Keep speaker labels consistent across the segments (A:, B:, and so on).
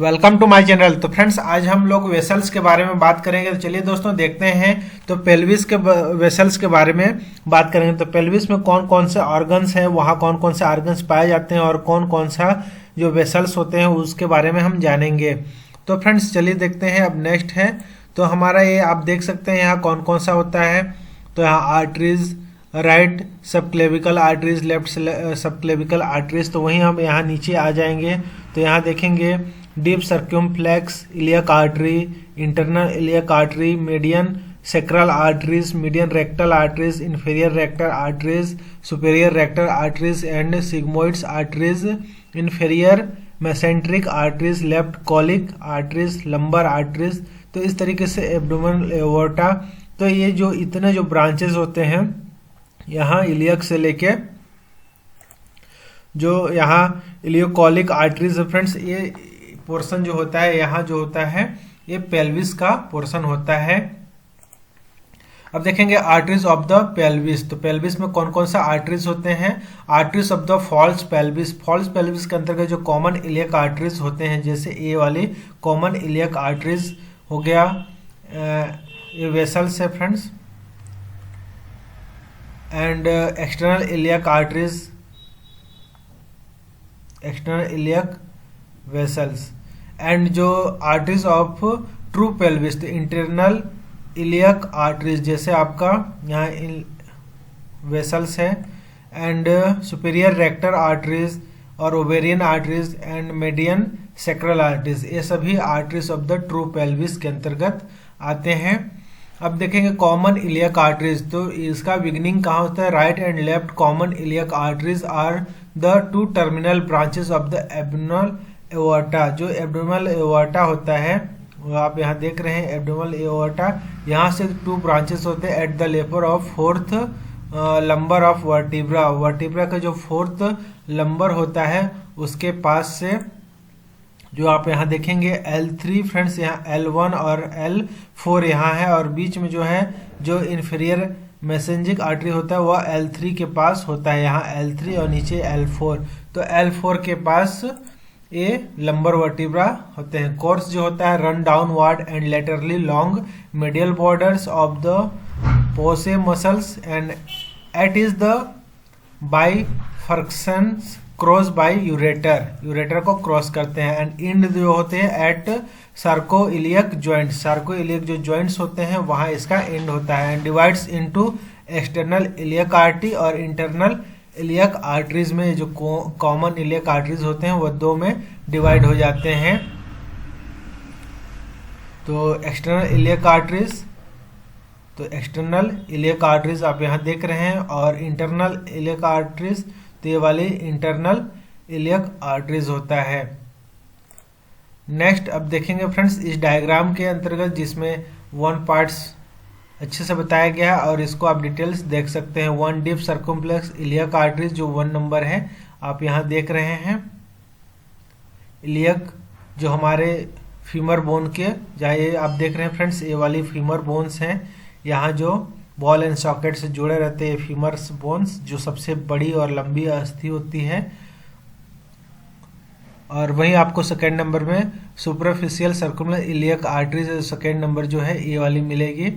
A: Welcome to my channel. तो friends आज हम लोग वेसल्स के बारे में बात करेंगे। तो चलिए दोस्तों देखते हैं। तो पेल्विस के वेसल्स के बारे में बात करेंगे। तो पेल्विस में कौन कौन से ऑर्गन्स हैं, वहाँ कौन कौन से ऑर्गन्स पाए जाते हैं और कौन कौन सा जो वेसल्स होते हैं उसके बारे में हम जानेंगे। तो फ्रेंड्स चलिए देखते हैं। अब नेक्स्ट है तो हमारा ये आप देख सकते हैं यहाँ कौन कौन सा होता है। तो यहाँ arteries, right subclavian arteries, left subclavian arteries. तो वहीं हम यहाँ नीचे आ जाएंगे तो यहाँ देखेंगे deep circumflex iliac artery, internal iliac artery, median sacral arteries, median rectal arteries, inferior rectal arteries, superior rectal arteries and sigmoids arteries, inferior mesenteric arteries, left colic arteries, lumbar arteries. तो इस तरीके से एब्डोमिनल एओर्टा। तो ये जो इतने जो branches होते हैं यहाँ इलियक से लेके जो यहाँ इलियोकॉलिक आर्टरीज फ्रेंड्स, ये पोर्शन जो होता है यहाँ जो होता है ये पेल्विस का पोर्शन होता है। अब देखेंगे आर्टरीज ऑफ द पेल्विस। तो पेल्विस में कौन कौन सा आर्टरीज होते हैं। Arteries of the false pelvis. False pelvis के अंतर्गत जो कॉमन इलियक आर्टरीज होते हैं, जैसे ए वाली कॉमन इलियक आर्टरीज हो गया, ये वेसल्स है friends. And external iliac arteries, external iliac vessels. And जो आर्टरीज ऑफ ट्रू पेल्विस, तो इंटरनल इलियक आर्टरीज, जैसे आपका यहाँ वेसल्स है। एंड सुपेरियर रेक्टर आर्टरीज और ovarian arteries and median sacral arteries, ये सभी arteries of the true pelvis के अंतर्गत आते हैं। अब देखेंगे कॉमन इलियक आर्टरीज। तो इसका बिगिनिंग कहाँ होता है। Right and left common iliac arteries are the two terminal branches of the abdominal aorta. जो एब्डोमिनल एओर्टा होता है वो आप यहाँ देख रहे हैं। एब्डोमिनल एओर्टा, यहाँ से टू ब्रांचेस होते हैं एट द लेपर of fourth lumbar of vertebra. Vertebra का जो फोर्थ लंबर होता है उसके पास से जो आप यहाँ देखेंगे L3 फ्रेंड्स, यहाँ L1 और L4 यहाँ है, और बीच में जो है जो इन्फीरियर मेसेंजिक आर्टरी होता है वह L3 के पास होता है। यहाँ L3 और नीचे L4। तो L4 के पास ये लंबर वर्टिब्रा होते हैं। कोर्स जो होता है run downward and laterally long medial borders of the psoas muscles and at is the bifurcations cross by ureter. Ureter को क्रॉस करते हैं। एंड इंड जो होते हैं एट सार्कोइलियक जॉइंट। सार्कोइलियक जो जॉइंट्स होते हैं वहां इसका एंड होता है। And divides into external iliac artery और इंटरनल इलियक आर्टरीज में जो कॉमन इलियक आर्टरीज होते हैं वो दो में डिवाइड हो जाते हैं। तो एक्सटर्नल इलियक आर्टरीज, तो एक्सटर्नल इलियक आर्टरीज आप यहाँ देख रहे हैं, और इंटरनल इलियक आर्टरीज तो ये वाली इंटरनल इलियक आर्टरीज होता है। नेक्स्ट अब देखेंगे फ्रेंड्स इस डायग्राम के अंतर्गत जिसमें वन पार्ट्स अच्छे से बताया गया है और इसको आप डिटेल्स देख सकते हैं। One deep circumflex iliac arteries जो 1 नंबर है आप यहाँ देख रहे हैं। इलियक जो हमारे फीमर बोन के जाए आप देख रहे हैं फ्रेंड्स, ये वाली फीमर बोन्स हैं। यहाँ जो बॉल एंड सॉकेट से जुड़े रहते हैं फीमर्स बोन्स, जो सबसे बड़ी और लंबी अस्थि होती है। और वहीं आपको सेकेंड नंबर में superficial circular iliac arteries second number जो है ये वाली मिलेगी।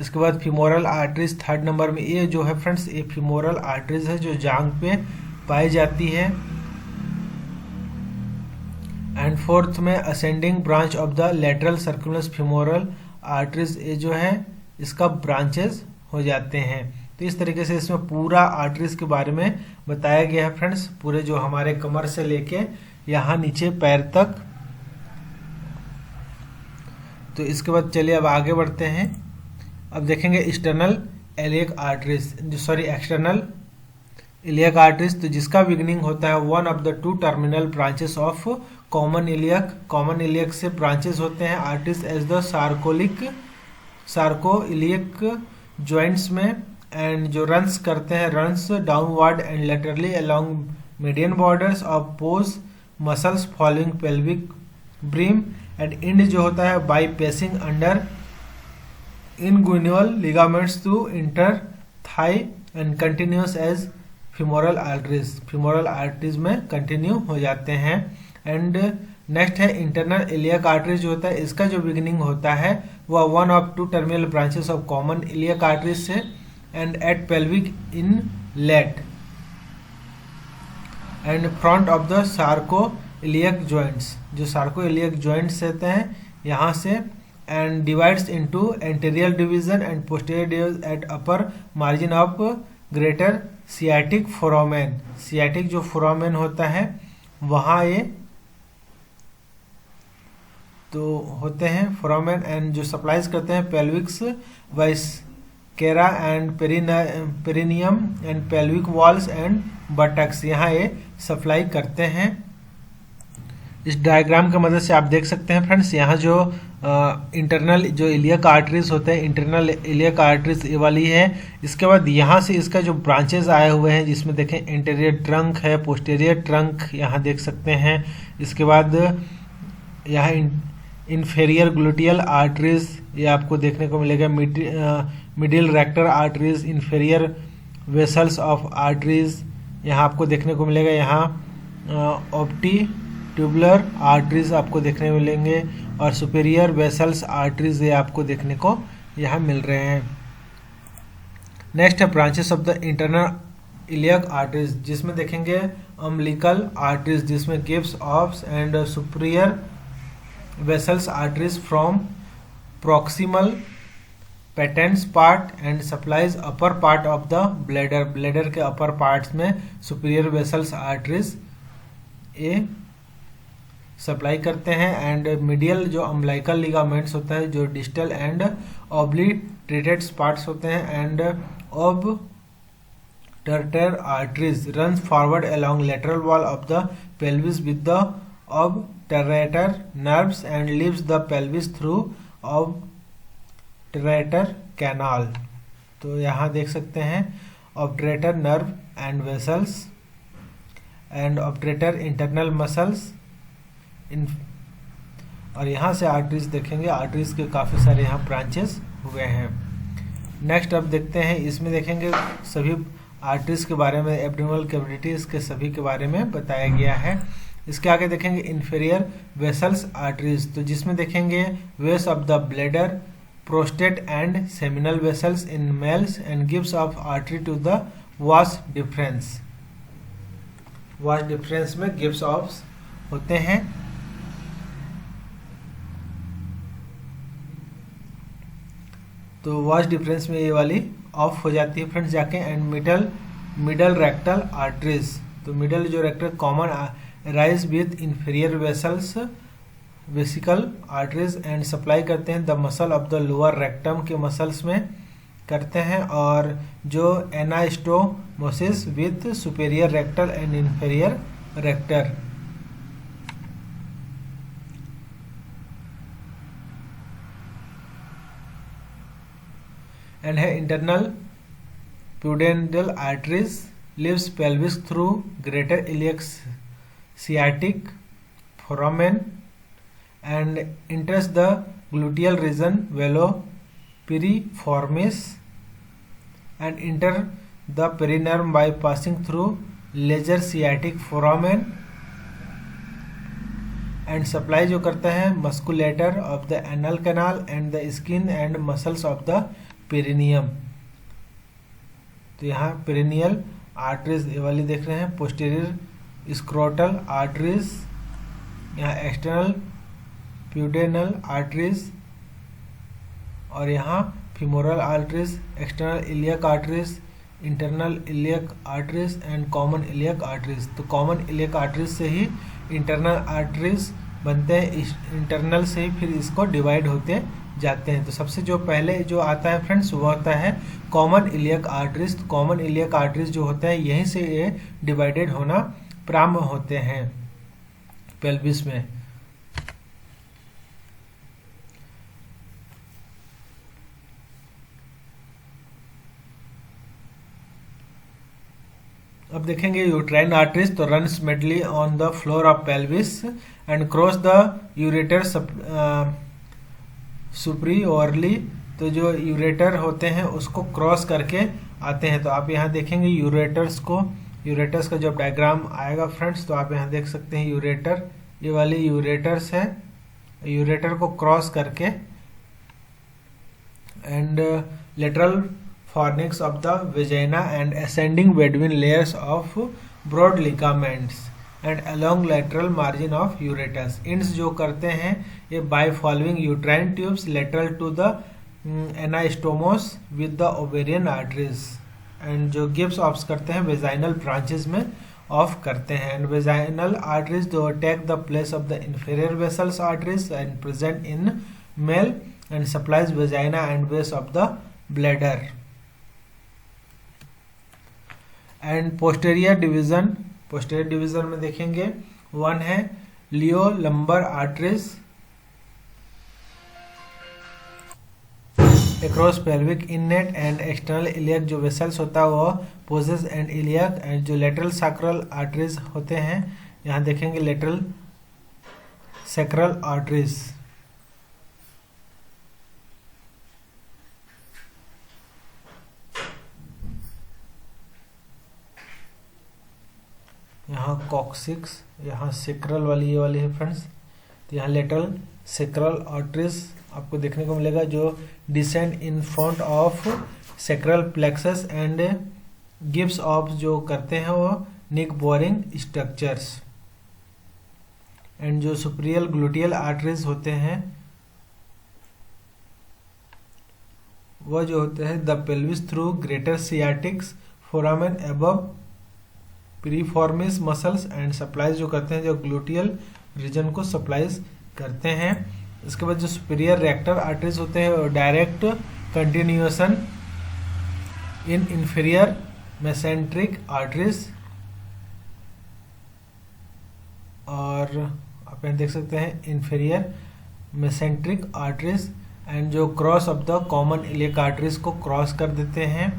A: इसके बाद फीमोरल आर्टरीज थर्ड नंबर में। ये जो है फ्रेंड्स ये फीमोरल आर्टरीज है जो जांघ पे पाई जाती है। एंड फोर्थ में ascending branch of the lateral circumflex femoral arteries, ये जो है इसका ब्रांचेस हो जाते हैं। तो इस तरीके से इसमें पूरा आर्टरीज के बारे में बताया गया है फ्रेंड्स, पूरे जो हमारे कमर से लेके यहाँ नीचे पैर तक। तो इसके बाद चलिए अब आगे बढ़ते हैं। अब देखेंगे external iliac arteries, sorry external iliac arteries, तो जिसका बिगिनिंग होता है one of the two terminal branches of common iliac. Common iliac से ब्रांचेस होते हैं arteries as the sacroiliac joints में। एंड जो रन्स करते हैं runs downward and laterally along median borders of psoas muscles following pelvic brim. And end जो होता है by passing under inguinal ligaments to inter thigh and continuous as femoral arteries। femoral arteries में continue हो जाते हैं। And next है internal iliac arteries जो होता है, इसका जो बिगिनिंग होता है वह one of two terminal branches of common iliac arteries से and at pelvic inlet and front of the sacroiliac joints, जो सार्को इलियक जॉइंट्स रहते हैं यहाँ से, and divides into anterior division and posterior division at upper margin of greater sciatic foramen. Sciatic जो foramen होता है वहाँ ये तो होते हैं फोरामेन, एंड जो सप्लाईज करते हैं pelvics viscera and perineum and pelvic walls and buttocks, यहाँ ये सप्लाई करते हैं। इस डायग्राम की मदद से आप देख सकते हैं फ्रेंड्स, यहाँ जो इंटरनल जो इलियक आर्टरीज होते हैं, इंटरनल इलियक आर्टरीज ये वाली है। इसके बाद यहाँ से इसका जो ब्रांचेस आए हुए हैं जिसमें देखें इंटीरियर ट्रंक है, पोस्टीरियर ट्रंक यहाँ देख सकते हैं। इसके बाद यहाँ इन्फेरियर ग्लूटियल आर्टरीज ये आपको देखने को मिलेगा, middle rectal arteries, inferior vessels of arteries यहाँ आपको देखने को मिलेगा। यहाँ ऑप्टी ट्यूबुलर आर्टरीज आपको देखने मिलेंगे और सुपेरियर वेसल्स आर्टरीज ये आपको देखने को यहाँ मिल रहे हैं। नेक्स्ट है branches of the internal iliac arteries, जिसमें देखेंगे अम्बिलिकल आर्टरीज जिसमें gives off and superior vessels arteries from proximal patents part and supplies upper part of the bladder. Bladder के अपर पार्ट्स में सुपेरियर वेसल्स आर्टरीज ये supply करते हैं। And medial जो umbilical ligaments होता है जो डिस्टल एंड ऑब्लिटरेटेड पार्ट्स होते हैं, and obturator arteries run forward along lateral wall of the pelvis with the obturator nerves and leaves the pelvis through obturator canal. तो यहाँ देख सकते हैं obturator nerve and vessels and obturator internal muscles और यहाँ से आर्टरीज देखेंगे, arteries के काफ़ी सारे यहाँ ब्रांचेस हुए हैं। नेक्स्ट अब देखते हैं, इसमें देखेंगे सभी आर्टरीज के बारे में, एब्डोमिनल कैविटीज के सभी के बारे में बताया गया है। इसके आगे देखेंगे इन्फीरियर वेसल्स आर्टरीज, तो जिसमें देखेंगे base of the bladder, prostate and seminal vessels in males and gives off artery to the vas deferens. Vas deferens में गिव्स ऑफ होते हैं। तो वास डिफरेंस में ये वाली ऑफ हो जाती है फ्रेंड्स जाके। एंड मिडल रेक्टल आर्टरीज, तो मिडल जो rectal common rise with inferior vessels vesical arteries and supply करते हैं the muscle of the lower rectum के मसल्स में करते हैं। और जो anastomosis with superior rectal and inferior rectal. And है internal pudendal arteries leaves pelvis through greater iliac sciatic foramen and enters the gluteal region velo piriformis and enter the perineum by passing through larger sciatic foramen and supply जो करता है musculature of the anal canal and the skin and muscles of the perineum। तो यहाँ perennial arteries ये वाली देख रहे हैं। पोस्टीरियर स्क्रोटल आर्टरीज, यहाँ एक्सटर्नल प्यूडेनल आर्टरीज और यहाँ femoral arteries, external iliac arteries, internal iliac arteries and common iliac arteries. तो कॉमन इलियक आर्टरीज से ही इंटरनल आर्टरीज बनते हैं, इंटरनल से ही फिर इसको डिवाइड होते जाते हैं। तो सबसे जो पहले जो आता है फ्रेंड्स वो होता है कॉमन इलियक आर्टरीज। तो कॉमन इलियक आर्टरीज जो होते हैं यहीं से ये डिवाइडेड होना प्रारंभ होते हैं पेल्विस में। अब देखेंगे यूट्राइन आर्टरीज, तो runs medley on the floor of pelvis and cross the ureter superiorly. तो जो यूरेटर होते हैं उसको क्रॉस करके आते हैं। तो आप यहाँ देखेंगे यूरेटर्स को, यूरेटर्स का जब डायग्राम आएगा फ्रेंड्स तो आप यहाँ देख सकते हैं यूरेटर ये वाली यूरेटर्स है, यूरेटर को क्रॉस करके and lateral fornix of the vagina and ascending between layers of broad ligaments and along lateral margin of ureter. Ints जो करते हैं ये by following uterine tubes lateral to the anastomos with the ovarian arteries, and जो gives offs करते हैं vaginal branches में off करते हैं, एंड वेजाइनल आर्टरीज जो take the place of the inferior vessels arteries and present in male and supplies vagina and base of the bladder. And posterior division में देखेंगे, one है iliolumbar arteries across pelvic inlet and external iliac जो vessels होता है वो poses and iliac, and जो lateral sacral arteries होते हैं यहाँ देखेंगे लेटरल सैक्रल आर्टरीज। यहाँ कॉक्सिक्स, यहाँ सेक्रल वाली ये वाली है फ्रेंड्स, तो यहाँ लेटरल सेक्रल आर्टरीज आपको देखने को मिलेगा जो descend in front of sacral plexus and gives off जो करते हैं वो निक बोरिंग स्ट्रक्चर्स, एंड जो सुपीरियर ग्लूटियल आर्टरीज होते हैं वह जो होते हैं the pelvis through greater sciatics foramen above piriformis muscles and supplies जो करते हैं जो ग्लूटियल रीजन को सप्लाईज करते हैं। इसके बाद जो सुपीरियर रेक्टर आर्टरीज होते हैं direct continuation in inferior mesenteric arteries, और आप यहाँ देख सकते हैं इंफीरियर मेसेंट्रिक आर्टरीज, एंड जो cross of the common iliac arteries को क्रॉस कर देते हैं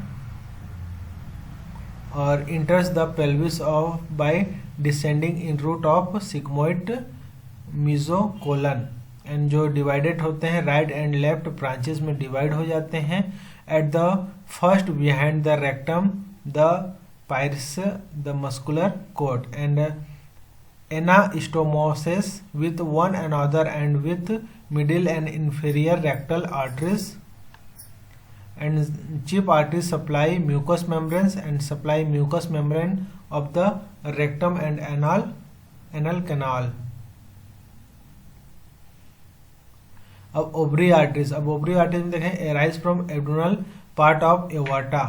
A: और enters the pelvis of by descending in root of sigmoid mesocolon, and जो डिवाइडेड होते हैं राइट एंड लेफ्ट ब्रांचेस में डिवाइड हो जाते हैं at the first behind the rectum they pierce the muscular coat, and anastomosis with one another and with middle and inferior rectal arteries, and chip arteries supply mucous membranes and supply mucous membrane of the rectum and anal canal. अब ovary arteries में देखें arise from abdominal part of aorta,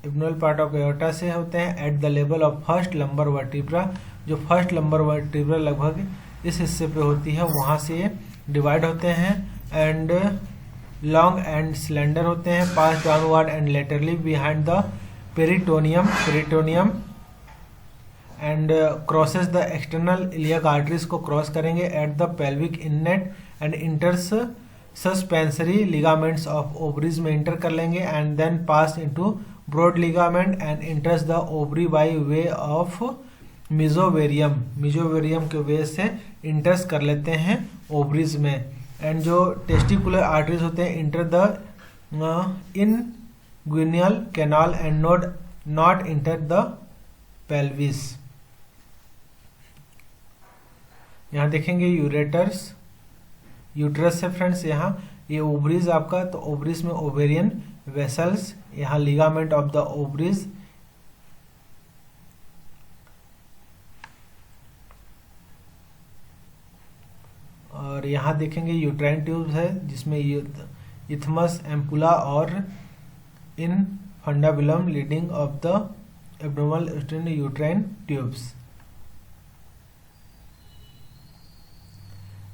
A: abdominal part of aorta से होते हैं at the level of first lumbar vertebra, जो first lumbar vertebra लगभग इस हिस्से पे होती है वहाँ से डिवाइड होते हैं, एंड लॉन्ग एंड सिलेंडर होते हैं, pass downward and laterally behind the peritoneum and crosses the external iliac arteries को क्रॉस करेंगे at the pelvic inlet and enters suspensory ligaments of ovaries में इंटर कर लेंगे, and then pass into broad ligament and enters the ovary by way of mesovarium के way से इंटर्स कर लेते हैं ओवरीज में, एंड जो टेस्टिकुलर आर्टरीज होते हैं enter the inguinal canal and not enter the pelvis. यहाँ देखेंगे यूट्रस से फ्रेंड्स, यहाँ ये ओवरीज आपका, तो ओवरीज में ओवेरियन वेसल्स, यहाँ लिगामेंट ऑफ द ओवरीज, और यहाँ देखेंगे यूट्राइन ट्यूब्स है जिसमें इथमस एम्पुला और infundibulum leading of the abdominal uterine tubes.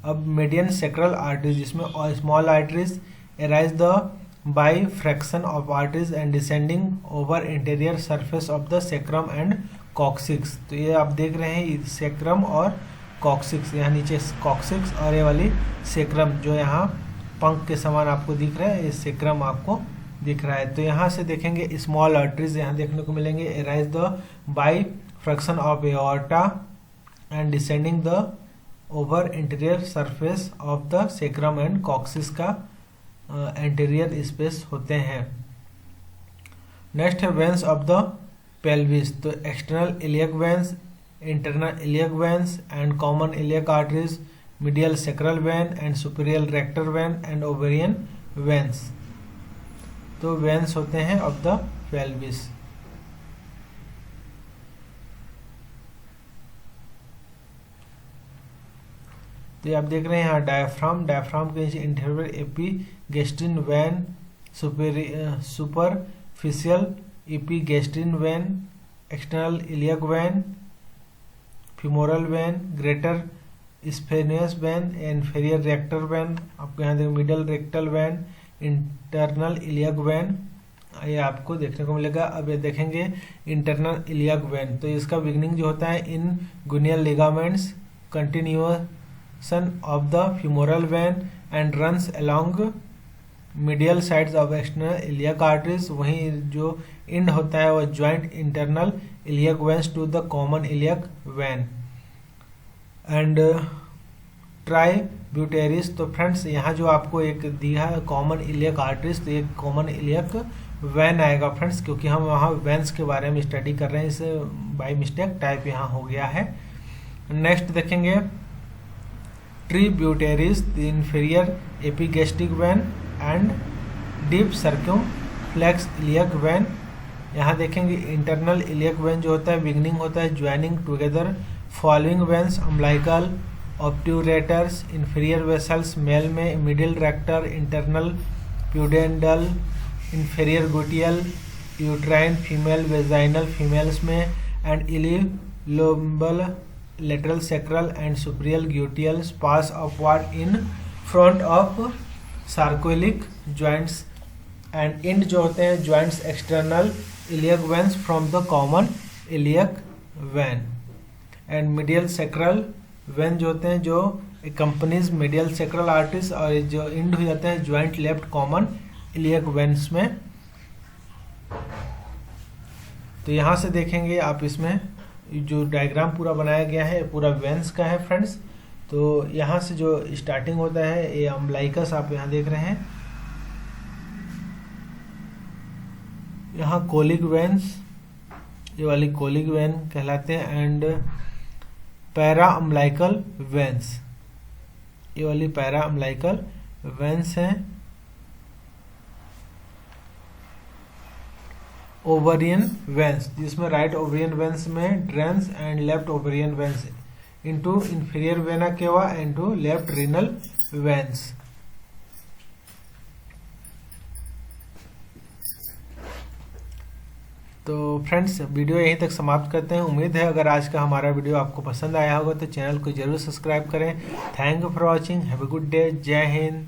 A: अब मीडियन सेक्रल आर्टरीज जिसमें small arteries arise the bifurcation of arteries and descending over interior surface of the sacrum and coccyx. तो ये आप देख रहे हैं sacrum और कॉक्सिक्स, यहाँ नीचे कॉक्सिक्स और ये वाली सेक्रम जो यहाँ पंख के समान आपको दिख रहा है, ये सेक्रम आपको दिख रहा है। तो यहाँ से देखेंगे स्मॉल आर्टरीज यहाँ देखने को मिलेंगे arise the bifurcation of aorta and descending the over interior surface of the sacrum and coccyx का एंटीरियर स्पेस होते हैं। नेक्स्ट है वेंस ऑफ द पेल्विस, तो external iliac veins internal iliac veins and common iliac arteries, medial sacral vein and superior rectal vein and ovarian veins। तो veins होते हैं of the pelvis. तो ये आप देख रहे हैं यहाँ डायफ्राम, डायफ्राम के नीचे interior epigastric vein, superficial epigastric vein, external iliac vein, femoral vein, greater saphenous vein, inferior rectal vein, आपको यहाँ देखो middle rectal vein, internal iliac vein, ये आपको देखने को मिलेगा। अब ये देखेंगे इंटरनल इलियक वेन, तो इसका बिगनिंग जो होता है inguinal ligaments continuation of the femoral vein and runs along medial sides of external iliac arteries. वहीं जो इंड होता है वो joint internal iliac veins to the common iliac vein and tributaries. तो फ्रेंड्स यहाँ जो आपको एक दिया है कॉमन इलियक आर्टरीज, तो एक कॉमन इलियक वेन आएगा फ्रेंड्स, क्योंकि हम वहाँ वेन्स के बारे में स्टडी कर रहे हैं, इसे बाय मिस्टेक टाइप यहाँ हो गया है। नेक्स्ट देखेंगे tributaries, the inferior epigastric vein and deep circumflex iliac vein. यहाँ देखेंगे इंटरनल इलियक वेन जो होता है बिगनिंग होता है joining together following veins umbilical obturators inferior vessels male में, middle rectal, internal pudendal, inferior gluteal, uterine female, vaginal females में and iliolumbar lateral sacral and superior gluteals pass upward in front of sarcoiliac joints and end जो होते हैं joints external iliac veins from the common iliac vein and medial sacral vein जो होते हैं जो accompanies medial sacral arteries और जो end हो जाते हैं joint left common iliac veins में। तो यहाँ से देखेंगे आप इसमें जो डायग्राम पूरा बनाया गया है पूरा वेन्स का है फ्रेंड्स। तो यहाँ से जो स्टार्टिंग होता है ये अम्बिलिकस आप यहाँ देख रहे हैं, यहाँ कोलिक वेन्स, ये वाली कोलिक वेन कहलाते हैं एंड पैरा अम्बिलिकल वेन्स, ये वाली पैरा अम्बिलिकल वेन्स हैं। ओवरियन वेन्स जिसमें राइट ओवरियन वेन्स में drains and left ovarian veins into inferior vena cava and to left renal veins. तो फ्रेंड्स वीडियो यहीं तक समाप्त करते हैं। उम्मीद है अगर आज का हमारा वीडियो आपको पसंद आया होगा तो चैनल को जरूर सब्सक्राइब करें। Thank you for watching, have a good day, जय हिंद।